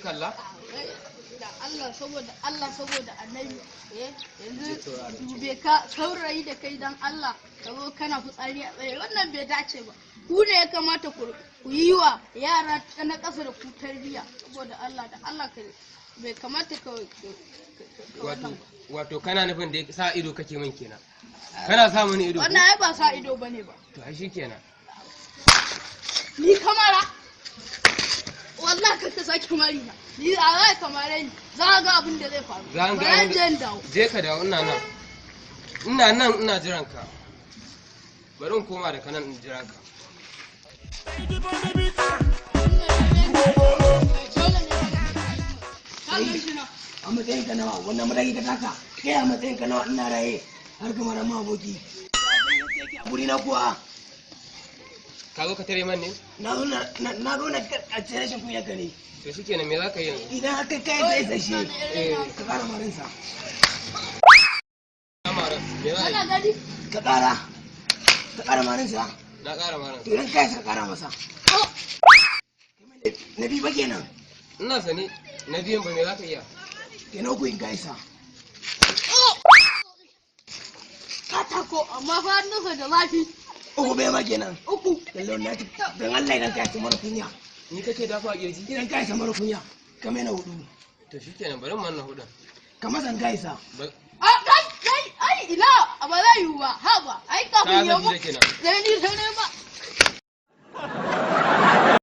kalla da Allah saboda annabi yanzu dube ka saurayi da kai dan Allah ka zo kana fitsari a tsaye wannan bai dace ba ku ne ya kamata ku yi wa yara na ƙasa da ku tarbiyya saboda Allah da Allah ka bai kamata ka wato kana nufin da sa ido kake min kenan kana sa mini ido wannan ai ba sa ido bane ba to ai shikenan ni kamara wallahi ka ta sake mari na ni a rai kamare ni za ga abin da zai faru ba jan dawo je ka dawo ina nan ina jiran ka bari in koma da kanan in jira ka a matsayin ka nawa wannan mataki ka taka kai a matsayin ka nawa ina raye har kamar ma aboki a guri na kuwa ka zo ka tare man ne na zo na ƙarshe rashin kunya ka ne to shikenan me za ka yi yanzu idan aka kai ka isa shi ka ƙara marinsa me za a yi ka ƙara marinsa na ƙara marin to idan kai ka ƙara masa na biyu ba kenan ina sani na biyan ba me za ka iya kenan ku in gaisa katako amma fa nufa da zafi uku bai ma kenan uku lallai na ci don Allah idan kai mara kunya ni kake dafa a kirji idan kai mara kunya ka mai na hudu to shikenan bari mu wannan hudun ka mazan gaisa ai ina ba zai yiwu ba ha ba ai kafin yau ta zabi da kenan sai ni sai ba